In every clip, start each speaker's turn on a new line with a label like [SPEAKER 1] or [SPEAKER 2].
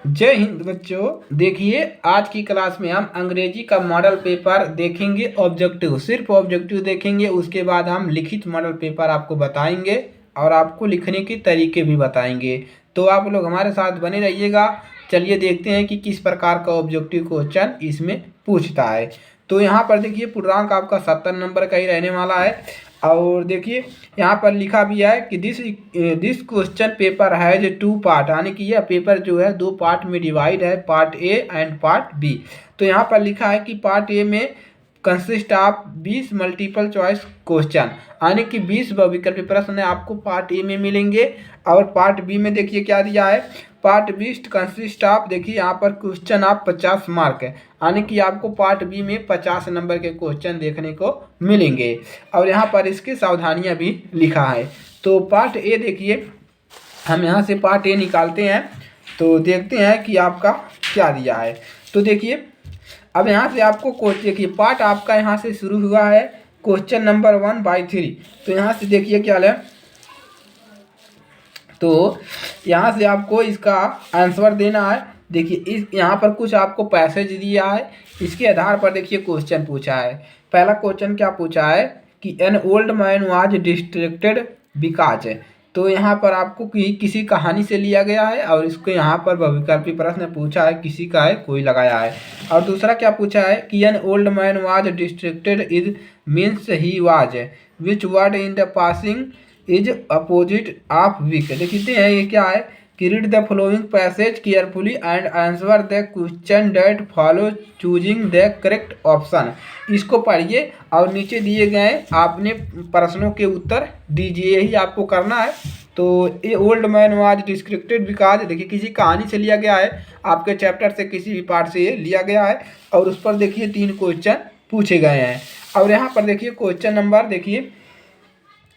[SPEAKER 1] जय हिंद बच्चों। देखिए, आज की क्लास में हम अंग्रेजी का मॉडल पेपर देखेंगे। ऑब्जेक्टिव, सिर्फ ऑब्जेक्टिव देखेंगे। उसके बाद हम लिखित मॉडल पेपर आपको बताएंगे और आपको लिखने के तरीके भी बताएंगे। तो आप लोग हमारे साथ बने रहिएगा। चलिए देखते हैं कि किस प्रकार का ऑब्जेक्टिव क्वेश्चन इसमें पूछता है। तो यहाँ पर देखिए, पूर्णांक आपका 70 नंबर का ही रहने वाला है। और देखिए, यहाँ पर लिखा भी है कि दिस क्वेश्चन पेपर है जो 2 पार्ट, यानी कि यह पेपर जो है 2 पार्ट में डिवाइड है, part A and part B. तो यहाँ पर लिखा है कि पार्ट ए में consist of 20 multiple choice question, यानी कि 20 बहुविकल्पी प्रश्न आपको पार्ट ए में मिलेंगे। और पार्ट बी में देखिए क्या दिया है, पार्ट बी कंसिस्ट ऑफ, देखिए यहाँ पर क्वेश्चन ऑफ 50 मार्क है, यानी कि आपको पार्ट बी में 50 नंबर के क्वेश्चन देखने को मिलेंगे। और यहाँ पर इसकी सावधानियाँ भी लिखा है। तो पार्ट ए देखिए, हम यहाँ से पार्ट ए निकालते हैं तो देखते हैं कि आपका क्या दिया है। तो देखिए, अब यहाँ से आपको देखिए, पार्ट आपका यहाँ से शुरू हुआ है क्वेश्चन नंबर 1/3। तो यहाँ से देखिए क्या है, तो यहाँ से आपको इसका आंसर देना है। देखिए, इस यहाँ पर कुछ आपको पैसेज दिया है, इसके आधार पर देखिए क्वेश्चन पूछा है। पहला क्वेश्चन क्या पूछा है कि an old man was distracted because. तो यहाँ पर आपको किसी कहानी से लिया गया है और इसको यहाँ पर बहुविकल्पी प्रश्न पूछा है, किसी का है, कोई लगाया है। और दूसरा क्या पूछा है कि an old man was distracted is means he was, which word in the passing is opposite of weak. देखते हैं ये क्या है कि read the following passage carefully and answer the question that follow choosing the correct option. इसको पढ़िए और नीचे दिए गए आपने प्रश्नों के उत्तर दीजिए, यही आपको करना है। तो ये ओल्ड मैन वाज डिस्क्रिप्टेड बिकॉज, देखिए किसी कहानी से लिया गया है, आपके चैप्टर से किसी भी पार्ट से ये लिया गया है और उस पर देखिए 3 क्वेश्चन पूछे गए हैं। और यहाँ पर देखिए क्वेश्चन नंबर, देखिए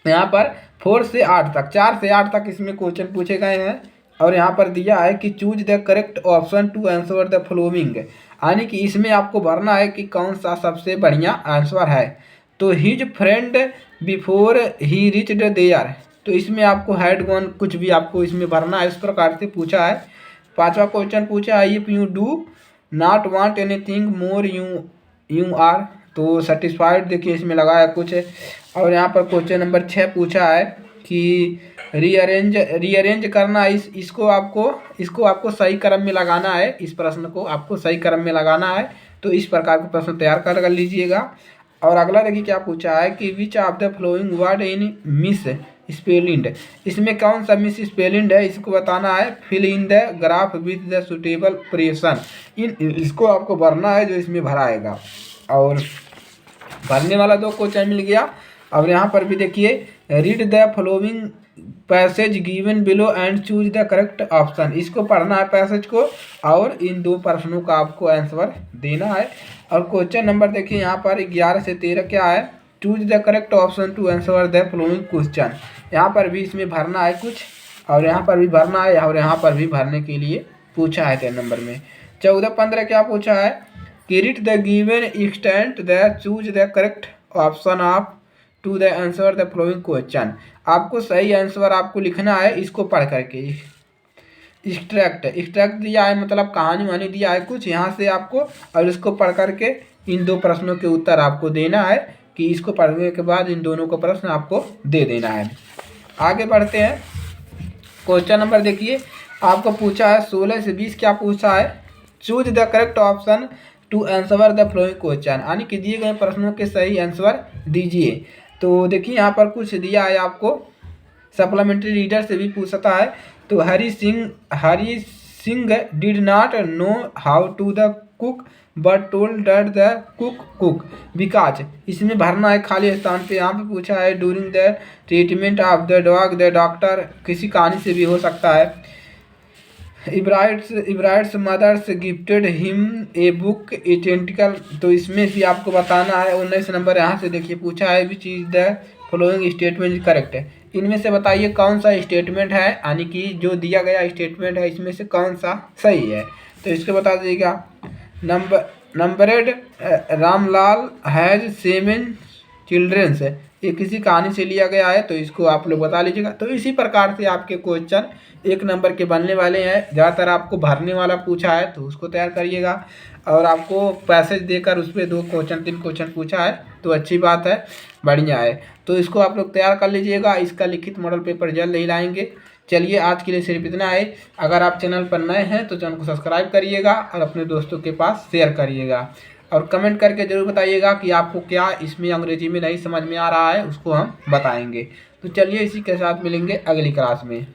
[SPEAKER 1] यहाँ पर 4 से 8 तक, 4 से 8 तक इसमें क्वेश्चन पूछे गए हैं। और यहाँ पर दिया है कि choose the correct option to answer the following, यानी कि इसमें आपको भरना है कि कौन सा सबसे बढ़िया आंसर है। तो his friend before he reached there, तो इसमें आपको हैड गॉन कुछ भी आपको इसमें भरना है, इस प्रकार से पूछा है। 5वां क्वेश्चन पूछा है if you do not want anything more you are, तो सेटिस्फाइड देखिए इसमें लगा है कुछ। और यहाँ पर क्वेश्चन नंबर 6 पूछा है कि रीअरेंज करना, इसको आपको सही क्रम में लगाना है, इस प्रश्न को आपको सही क्रम में लगाना है। तो इस प्रकार का प्रश्न तैयार कर लीजिएगा। और अगला देखिए क्या पूछा है कि which of the following word in misspelling, इसमें कौन सा मिस स्पेलिंग है इसको बताना है। Fill in the graph with the suitable expression, इसको आपको भरना है जो इसमें भराएगा। और भरने वाला 2 क्वेश्चन मिल गया। और यहाँ पर भी देखिए read the following passage given below and choose the correct option, इसको पढ़ना है पैसेज को और इन 2 प्रश्नों का आपको आंसर देना है। और क्वेश्चन नंबर देखिए यहाँ पर 11 से 13 क्या है, choose the correct option to answer the following question. यहाँ पर भी इसमें भरना है कुछ और यहाँ पर भी भरना है और यहाँ पर भी भरने के लिए पूछा है 13 नंबर में। 14-15 क्या पूछा है कि read the given extent the choose the correct option of to the answer the following question, आपको सही आंसर आपको लिखना है इसको पढ़ करके। एक्सट्रैक्ट दिया है, मतलब कहानी वानी दिया है कुछ यहाँ से आपको, और इसको पढ़ करके इन 2 प्रश्नों के उत्तर आपको देना है कि इसको पढ़ने के बाद इन दोनों का प्रश्न आपको दे देना है। आगे बढ़ते हैं। क्वेश्चन नंबर देखिए आपको पूछा है 16 से 20 क्या पूछा है, choose the correct option to answer the following question, यानी कि दिए गए प्रश्नों के सही आंसर दीजिए। तो देखिए यहाँ पर कुछ दिया है आपको, सप्लीमेंट्री रीडर से भी पूछता है। तो Hari Singh did not know how to the cook but told that the cook because, इसमें भरना है खाली स्थान पे। यहाँ पे पूछा है during the treatment of the dog the doctor, किसी कहानी से भी हो सकता है। Ebright's mother's gifted him a book identical, तो इसमें भी आपको बताना है। 19 नंबर यहाँ से देखिए पूछा है which is the following statement correct है, इनमें से बताइए कौन सा स्टेटमेंट है, यानी कि जो दिया गया स्टेटमेंट है इसमें से कौन सा सही है। तो इसको बता दीजिएगा। नंबरेड रामलाल हैज 7 चिल्ड्रेंस है, ये किसी कहानी से लिया गया है, तो इसको आप लोग बता लीजिएगा। तो इसी प्रकार से आपके क्वेश्चन 1 नंबर के बनने वाले हैं। ज़्यादातर आपको भरने वाला पूछा है तो उसको तैयार करिएगा, और आपको पैसेज देकर उस पर 2 क्वेश्चन 3 क्वेश्चन पूछा है तो अच्छी बात है, बढ़िया है। तो इसको आप लोग तैयार कर लीजिएगा। इसका लिखित मॉडल पेपर जल्द ही लाएंगे। चलिए आज के लिए सिर्फ इतना है। अगर आप चैनल पर नए हैं तो चैनल को सब्सक्राइब करिएगा और अपने दोस्तों के पास शेयर करिएगा, और कमेंट करके ज़रूर बताइएगा कि आपको क्या इसमें अंग्रेजी में नहीं समझ में आ रहा है, उसको हम बताएंगे। तो चलिए इसी के साथ मिलेंगे अगली क्लास में।